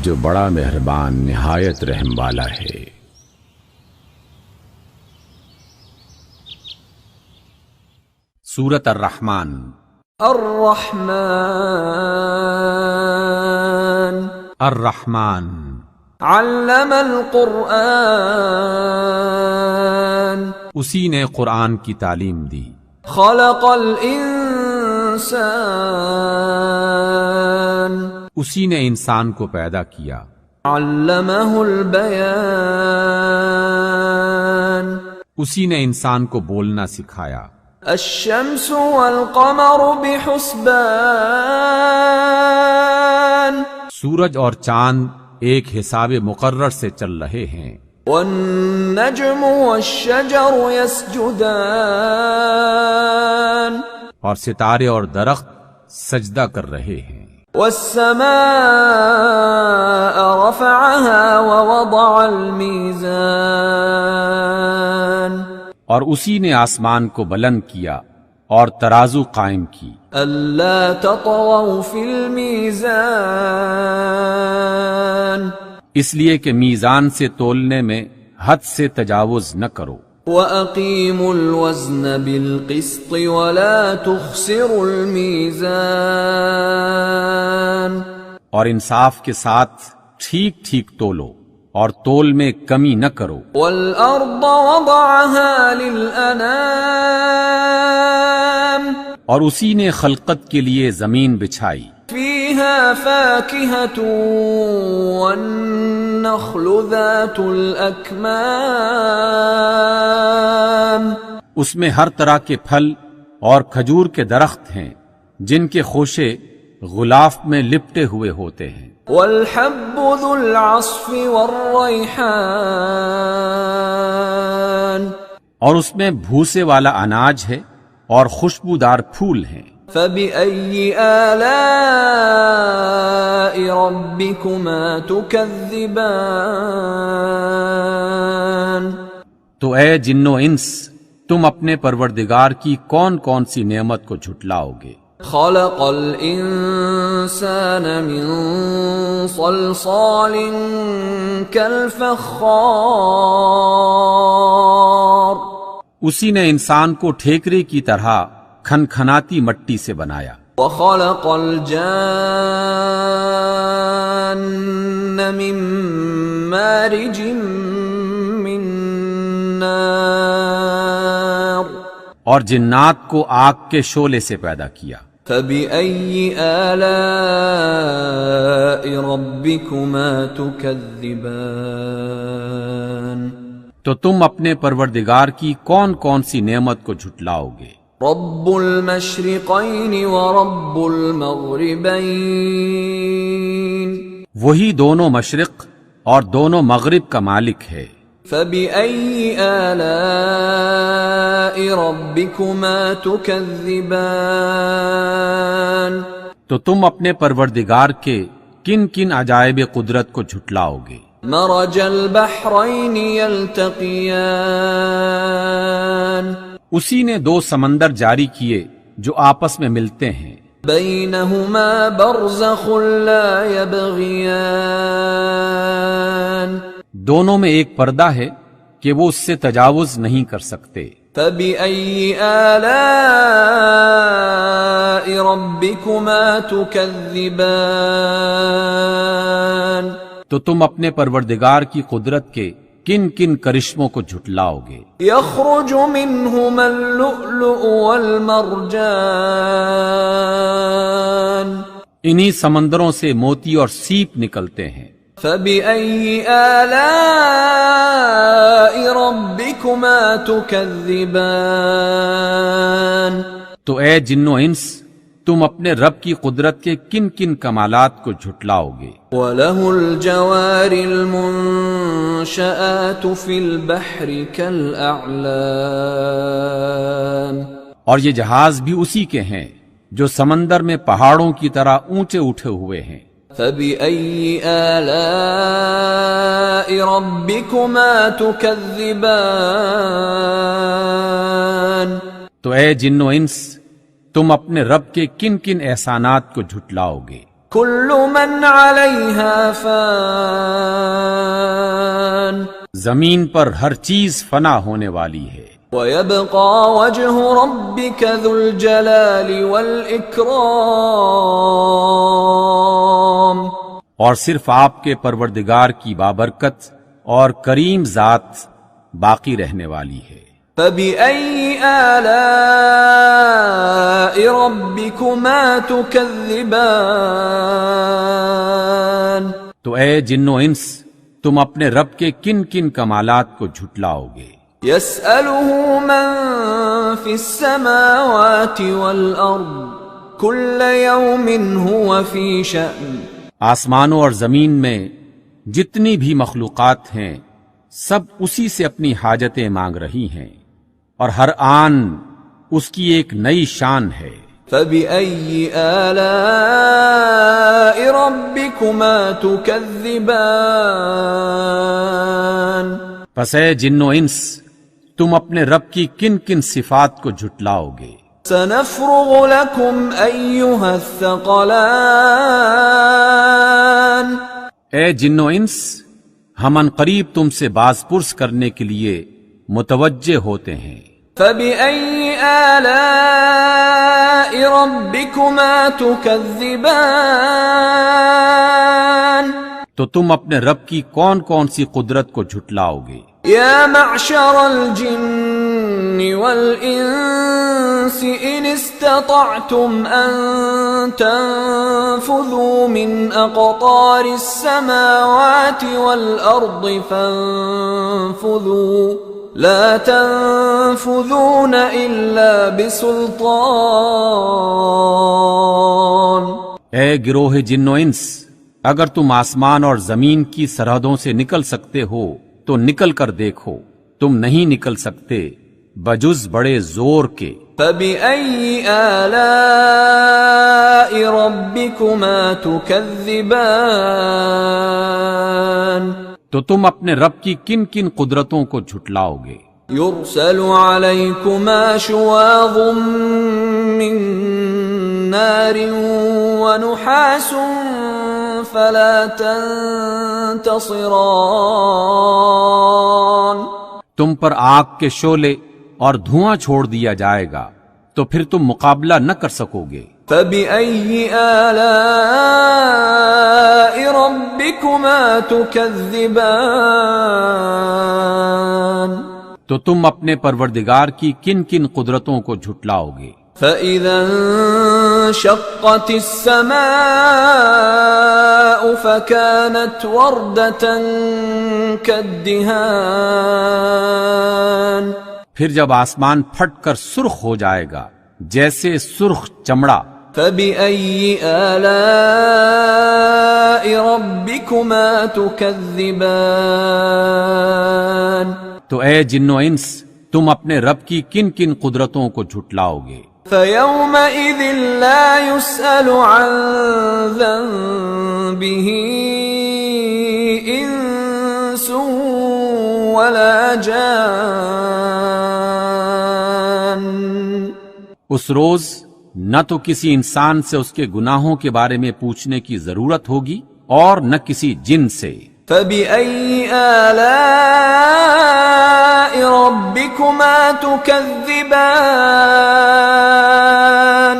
جو بڑا مہربان نہایت رحم والا ہے۔ سورۃ الرحمن۔ الرحمن الرحمن علم القرآن اسی نے قرآن کی تعلیم دی۔ خلق الانسان اسی نے انسان کو پیدا کیا۔ علمہ البیان اسی نے انسان کو بولنا سکھایا۔ الشمس والقمر بحسبان سورج اور چاند ایک حساب مقرر سے چل رہے ہیں۔ والنجم والشجر يسجدان اور ستارے اور درخت سجدہ کر رہے ہیں۔ والسماء رفعها ووضع الميزان اور اسی نے آسمان کو بلند کیا اور ترازو قائم کی۔ ألا تطغوا في الميزان اس لیے کہ میزان سے تولنے میں حد سے تجاوز نہ کرو۔ وَأَقِيمُوا الْوَزْنَ بِالْقِسْطِ وَلَا تُخْسِرُوا الْمِيزَانَ اور انصاف کے ساتھ ٹھیک ٹھیک تولو اور تول میں کمی نہ کرو۔ وَالْأَرْضَ وَضَعَهَا لِلْأَنَامِ اور اسی نے خلقت کے لیے زمین بچھائی۔ فِيهَا فَاكِهَةٌ وَالنَّخْلُ ذَاتُ الْأَكْمَامِ اس میں ہر طرح کے پھل اور کھجور کے درخت ہیں جن کے خوشے غلاف میں لپٹے ہوئے ہوتے ہیں۔ وَالْحَبُّ ذُو الْعَصْفِ وَالرَّيْحَانِ اور اس میں بھوسے والا اناج ہے اور خوشبودار پھول ہیں۔ فَبِأَيِّ آلَاءِ رَبِّكُمَا تُكَذِّبَانِ تو اے جن و انس، تم اپنے پروردگار کی کون کون سی نعمت کو جھٹلاؤ گے؟ خلق الانسان من صلصال كالفخار اسی نے انسان کو ٹھیکرے کی طرح کھنکھناتی مٹی سے بنایا۔ وخلق الجان من مارج من نار اور جنات کو آگ کے شعلے سے پیدا کیا۔ فَبِأَيِّ آلَاءِ رَبِّكُمَا تُكَذِّبَانِ تو تم اپنے پروردگار کی کون کون سی نعمت کو جھٹلاؤ گے؟ رب المشرقین ورب المغربین وہی دونوں مشرق اور دونوں مغرب کا مالک ہے۔ فَبِأَيِّ آلَاءِ رَبِّكُمَا تُكَذِّبَانِ تو تم اپنے پروردگار کے کن کن عجائب قدرت کو جھٹلاؤ گے؟ مرج البحرین یلتقیان اسی نے دو سمندر جاری کیے جو آپس میں ملتے ہیں۔ بینہما برزخ لا یبغیان دونوں میں ایک پردہ ہے کہ وہ اس سے تجاوز نہیں کر سکتے۔ فَبِأَيِّ آلَاءِ رَبِّكُمَا تُكَذِّبَانِ تو تم اپنے پروردگار کی قدرت کے کن کن کرشموں کو جھٹلاؤ گے؟ يخرج منهما اللؤلؤ والمرجان انہی سمندروں سے موتی اور سیپ نکلتے ہیں۔ فَبِأَيِّ آلَاءِ رَبِّكُمَا تُكَذِّبَانِ تو اے جن و انس، تم اپنے رب کی قدرت کے کن کن کمالات کو جھٹلاؤ گے؟ وَلَهُ الْجَوَارِ الْمُنشَآتُ فِي الْبَحْرِ كَالْأَعْلَامِ اور یہ جہاز بھی اسی کے ہیں جو سمندر میں پہاڑوں کی طرح اونچے اٹھے ہوئے ہیں۔ فَبِأَيِّ آلَاءِ رَبِّكُمَا تُكَذِّبَانِ تو اے جن و انس، تم اپنے رب کے کن کن احسانات کو جھٹلاؤ گے؟ كل من عليها فان زمین پر ہر چیز فنا ہونے والی ہے، ويبقى وجه ربك ذو الجلال والإكرام اور صرف آپ کے پروردگار کی بابرکت اور کریم ذات باقی رہنے والی ہے۔ فبأي آلاء ربكما تكذبان تو اے جن و انس، تم اپنے رب کے کن کن کمالات کو جھٹلاؤ گے؟ يسأله من في السماوات والأرض كل يوم هو في شأن آسمانوں اور زمین میں جتنی بھی مخلوقات ہیں سب اسی سے اپنی حاجتیں مانگ رہی ہیں، اور ہر آن اس کی ایک نئی شان ہے۔ فبأي آلاء ربكما تكذبان پس اے جن و انس، تم اپنے رب کی کن کن صفات کو جھٹلاؤ گے؟ سنفرغ لكم أيها الثقلان اے جن و انس، ہم ان قریب تم سے باز پرس کرنے کے لیے متوجہ ہوتے ہیں۔ فبأي آلاء ربكما تكذبان تو تم اپنے رب کی کون کون سی قدرت کو جھٹلاؤ گے؟ يا معشر الجن والإنس إن استطعتم أن تنفذوا من أقطار السماوات والأرض فانفذوا لا تنفذون إلا بسلطان اے گروہ جن و انس، اگر تم آسمان اور زمین کی سرحدوں سے نکل سکتے ہو تو نکل کر دیکھو، تم نہیں نکل سکتے بجز بڑے زور کے۔ فبأي آلاء ربكما تكذبان تو تم اپنے رب کی کن کن قدرتوں کو جھٹلاؤ گے؟ يرسل عليكما شواظ من نار ونحاس فلا تنتصران تم پر آگ کے شعلے اور دھواں چھوڑ دیا جائے گا تو پھر تم مقابلہ نہ کر سکو گے۔ فبأي آلاء ربكما تكذبان تو تم اپنے پروردگار کی کن کن قدرتوں کو جھٹلاؤ گے؟ فإذا انشقت السماء فكانت وردة كالدهان پھر جب آسمان پھٹ کر سرخ ہو جائے گا جیسے سرخ چمڑا۔ فبأي آلاء ربكما تكذبان تو اے جن و انس، تم اپنے رب کی کن کن قدرتوں کو جھٹلاؤ گے؟ فيومئذ لا يسأل عن ذنبه إنس ولا جان اس روز نہ تو کسی انسان سے اس کے گناہوں کے بارے میں پوچھنے کی ضرورت ہوگی اور نہ کسی جن سے۔ فبأي آلاء ربكما تكذبان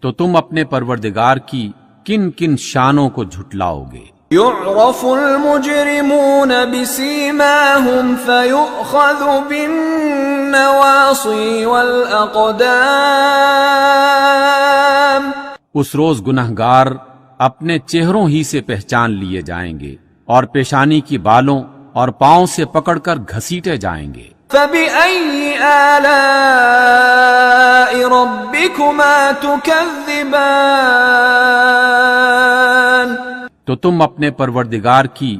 تو تم اپنے پروردگار کی کن کن شانوں کو جھٹلاؤ گے؟ يعرف المجرمون بسيماهم فيؤخذ بالنواصي والأقدام اس روز گنہگار اپنے چہروں ہی سے پہچان لیے جائیں گے اور پیشانی کی بالوں اور پاؤں سے پکڑ کر گھسیٹے جائیں گے۔ فبأي آلاء ربكما تكذبان تو تم اپنے پروردگار کی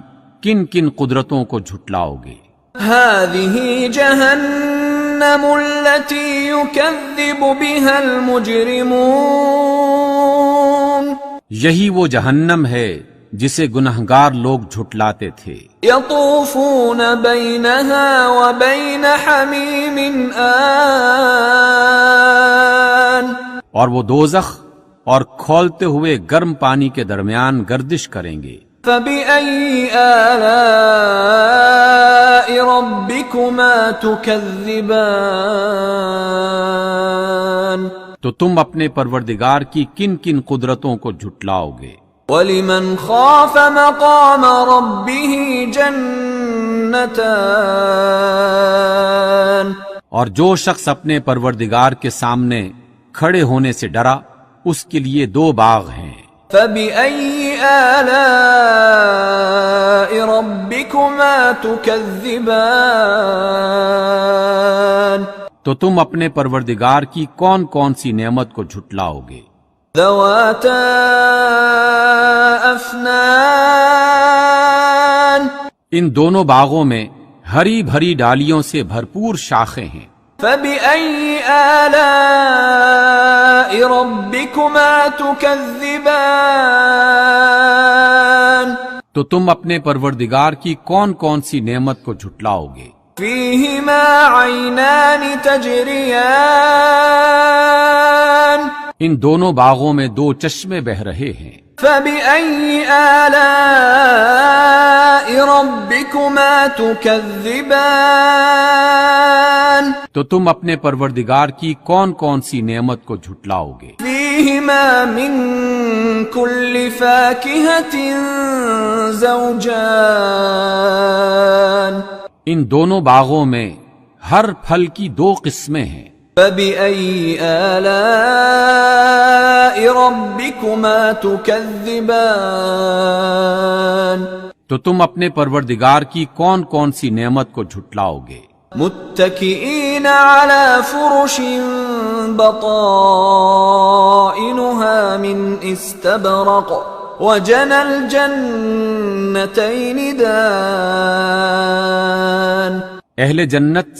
کن کن قدرتوں کو جھٹلاؤ گے؟ هذه جهنم التي يكذب بها المجرمون یہی وہ جہنم ہے جسے گنہگار لوگ جھٹلاتے تھے۔ يطوفون بينها وبين حميم آن اور وہ دوزخ اور کھولتے ہوئے گرم پانی کے درمیان گردش کریں گے۔ فَبِأَيِّ آلَاءِ رَبِّكُمَا تُكَذِّبَانِ تو تم اپنے پروردگار کی کن کن قدرتوں کو جھٹلاؤ گے؟ وَلِمَنْ خَافَ مَقَامَ رَبِّهِ جَنَّتَانِ اور جو شخص اپنے پروردگار کے سامنے کھڑے ہونے سے ڈرا اس کے لیے 2 باغ ہیں۔ فَبِأَيِّ آلَاءِ رَبِّكُمَا تُكَذِّبَانِ تو تم اپنے پروردگار کی کون کون سی نعمت کو جھٹلاؤ گے؟ ذَوَاتَا أَفْنَانٍ ان دونوں باغوں میں ہری بھری ڈالیوں سے بھرپور شاخیں ہیں۔ فَبِأَيِّ آلَاءِ رَبِّكُمَا تُكَذِّبَانِ تو تم اپنے پروردگار کی کون کون سی نعمت کو جھٹلاؤ گے؟ فِيهِمَا عَيْنَانِ تَجْرِيَانِ ان دونوں باغوں میں 2 چشمے بہ رہے ہیں۔ فَبِأَيِّ آلَاءِ رَبِّكُمَا تُكَذِّبَانِ تو تم اپنے پروردگار کی کون کون سی نعمت کو جھٹلاؤ گے؟ فِيهِمَا مِن كُلِّ فَاكِهَةٍ زَوْجَانِ ان دونوں باغوں میں ہر پھل کی 2 قسمیں ہیں۔ فَبِأَيِّ آلَاءِ رَبِّكُمَا تُكَذِّبَانِ تو تم اپنے پروردگار کی کون کون سی نعمت کو جھٹلاؤ گے؟ متكئين على فرش بطائنها من استبرق وجنى الجنتين دان اہل جنت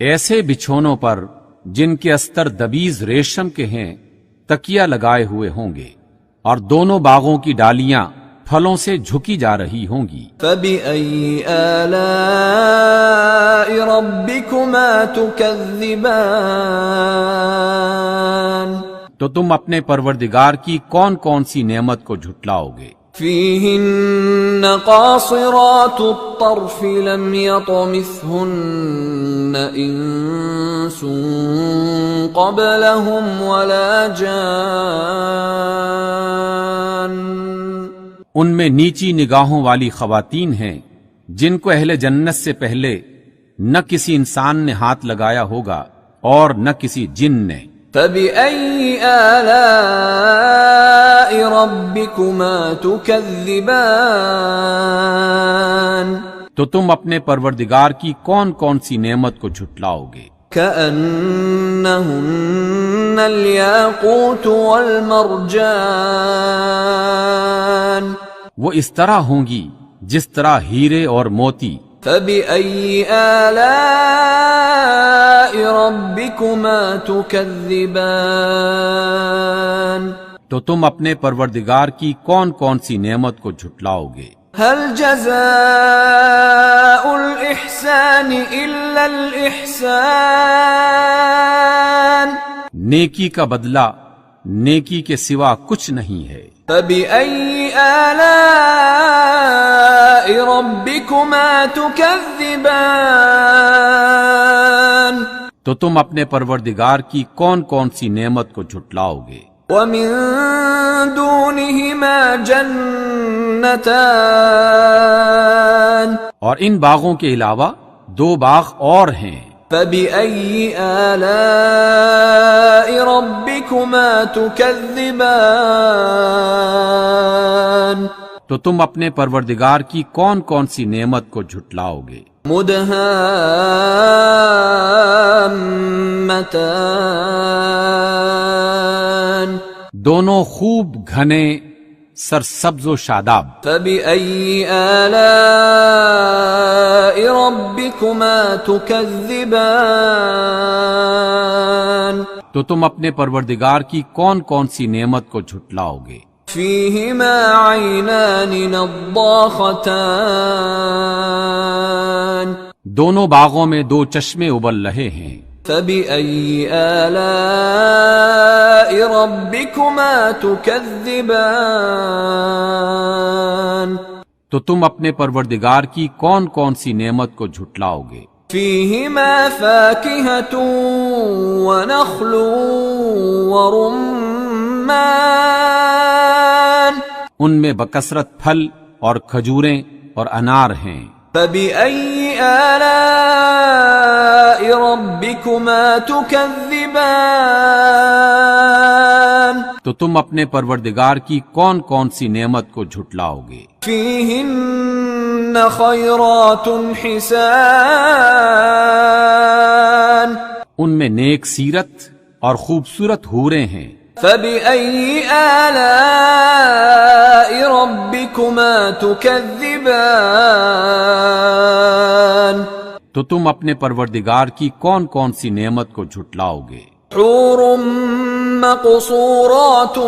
ایسے بچھونوں پر جن کے استر دبیز ریشم کے ہیں تکیہ لگائے ہوئے ہوں گے، اور دونوں باغوں کی ڈالیاں پھلوں سے جھکی جا رہی ہوں گی۔ فَبِأَيِّ آلَاءِ رَبِّكُمَا تُكَذِّبَانِ تو تم اپنے پروردگار کی کون کون سی نعمت کو جھٹلاؤ گے؟ فِيهِنَّ قَاصِرَاتُ الطَّرْفِ لَمْ يَطْمِثْهُنَّ إِنسٌ قَبْلَهُمْ وَلَا جَانٌّ ان میں نیچی نگاہوں والی خواتین ہیں جن کو اہل جنت سے پہلے نہ کسی انسان نے ہاتھ لگایا ہوگا اور نہ کسی جن نے۔ فَبِأَيِّ آلَاءِ رَبِّكُمَا تُكَذِّبَانِ تو تم اپنے پروردگار کی کون کون سی نعمت کو جھٹلاؤ گے؟ كَأَنَّهُنَّ الْيَاقُوتُ وَالْمَرْجَانُ وہ اس طرح ہوں گی جس طرح ہیرے اور موتی۔ فَبِأَيِّ آلَاءِ رَبِّكُمَا تُكَذِّبَانِ تو تم اپنے پروردگار کی کون کون سی نعمت کو جھٹلاؤ گے؟ هَلْ جَزَاءُ الْإِحْسَانِ إِلَّا الْإِحْسَانُ نیکی کا بدلہ نیکی کے سوا کچھ نہیں ہے۔ فَبِأَيِّ آلَاءِ رَبِّكُمَا تُكَذِّبَانِ تو تم اپنے پروردگار کی کون کون سی نعمت کو جھٹلاؤ گے؟ وَمِن دُونِهِمَا جَنَّتَانِ اور ان باغوں کے علاوہ 2 باغ اور ہیں۔ فَبِأَيِّ آلَاءِ رَبِّكُمَا تُكَذِّبَانِ تو تم اپنے پروردگار کی کون کون سی نعمت کو جھٹلاؤ گے؟ مُدْهَامَّتَانِ دونوں خوب گھنے سرسبز و شاداب۔ فَبِأَيِّ آلَاءِ رَبِّكُمَا تُكَذِّبَانِ تو تم اپنے پروردگار کی کون کون سی نعمت کو جھٹلاؤ گے؟ فِيهِمَا عَيْنَانِ نَضَّاخَتَانِ دونوں باغوں میں 2 چشمے ابل رہے ہیں۔ فبأي آلاء ربكما تكذبان تو تم اپنے پروردگار کی کون کون سی نعمت کو جھٹلاؤ گے؟ فيهما فاكهة ونخل ورمان ان میں بکثرت پھل اور کھجوریں اور انار ہیں۔ فبأي آلاء ربكما تكذبان تو تم اپنے پروردگار کی کون کون سی نعمت کو جھٹلاؤ گے؟ فيهن خيرات حسان ان میں نیک سیرت اور خوبصورت حوریں ہیں۔ فبأي آلاء ربكما تكذبان تو تم اپنے پروردگار کی کون کون سی نعمت کو جھٹلاؤ گے؟ حور مقصورات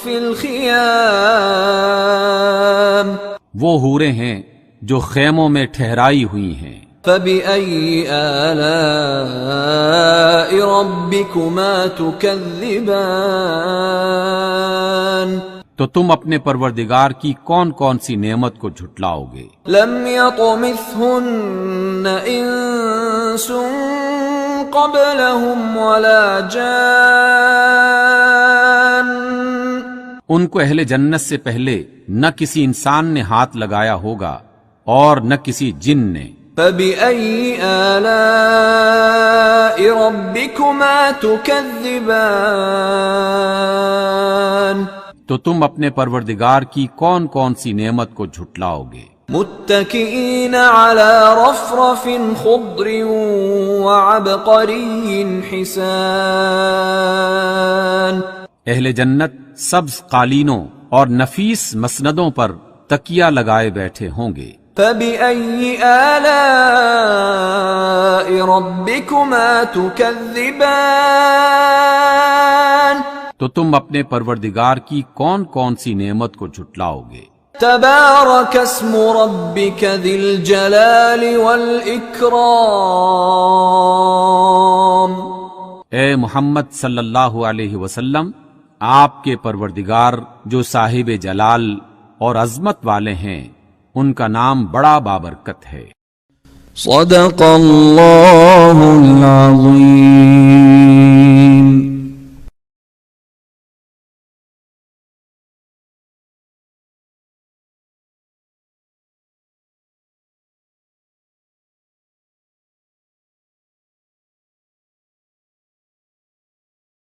في الخيام وہ حوریں ہیں جو خیموں میں ٹھہرائی ہوئی ہیں۔ فبأي آلاء ربكما تكذبان تو تم اپنے پروردگار کی کون کون سی نعمت کو جھٹلاؤ گے؟ لم يطمثهن انس قبلهم ولا جان ان کو اہل جنت سے پہلے نہ کسی انسان نے ہاتھ لگایا ہوگا اور نہ کسی جن نے۔ فبأي آلاء ربكما تكذبان تو تم اپنے پروردگار کی کون کون سی نعمت کو جھٹلاؤ گے؟ متكئين على رفرف خضر وعبقري حسان اہل جنت سبز قالینوں اور نفیس مسندوں پر تکیہ لگائے بیٹھے ہوں گے۔ فبأي آلاء ربكما تكذبان تو تم اپنے پروردگار کی کون کون سی نعمت کو جھٹلاؤ گے؟ تبارك اسم ربك ذي الجلال والإكرام اے محمد صلی اللہ علیہ وسلم، آپ کے پروردگار جو صاحب جلال اور عظمت والے ہیں، ان کا نام بڑا بابرکت ہے۔ صدق اللہ العظیم۔